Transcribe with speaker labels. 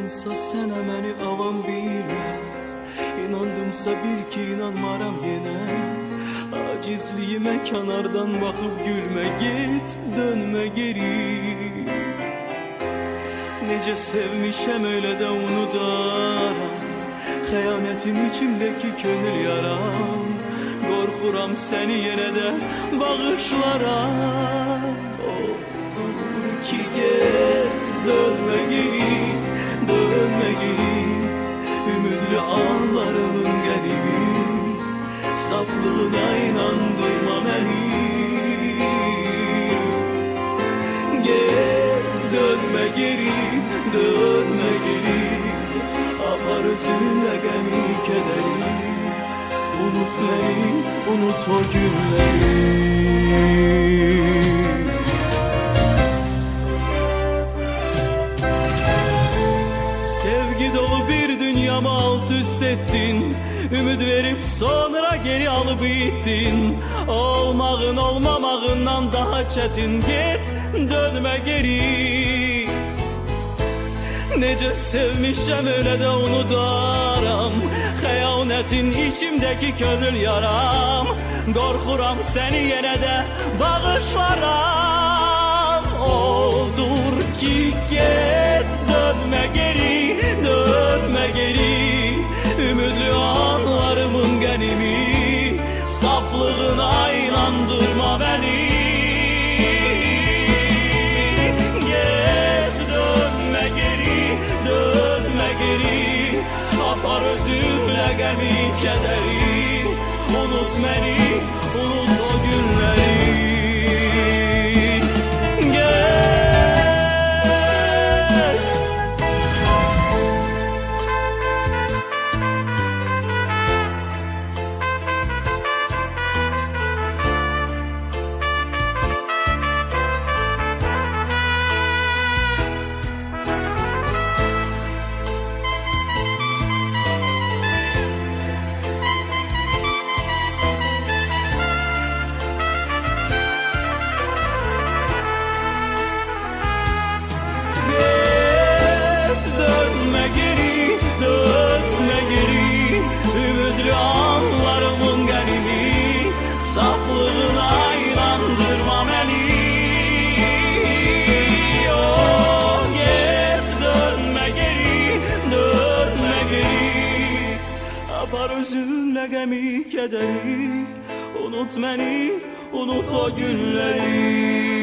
Speaker 1: İnandımsa sənə məni avam bilmə, İnandımsa bil ki inanmaram yenə. Acizliyimə kənardan baxıb gülmə, get dönmə geri. Necə sevmişəm öyle də unudaram, xəyanətin içimdəki könül yaram. Qorxuram səni yenə də bağışlaram. Olur ki get dönmə geri, dönmə geri. Ümidli anlarımın qəribi, saflığına inandırma məni. Get dönmə geri, dönmə geri. Apar özünlə qəmi kədəri, unut beni, unut o günleri. Sevgi dolu bir dünyamı alt üst ettin, ümit verip sonra geri alıp gittin. Olmağın olmamağından daha çetin, git dönme geri. Necə sevmişəm öyle də unudaram, xəyanətin içimdəki könül yaram. Qorxuram səni yenə də bağışlaram. Oldur ki get dönmə geri, dönmə geri. Ümidli anlarımın qənimi, saflığına inandırma bəni. Apar özümlə qəmi kədəri, unut məni, unut o günləri. Get. Saflığına inandırma beni. Oh, get dönme geri, dönme geri. Apar özünlə qəmi kədəri, unut məni, unut o günləri.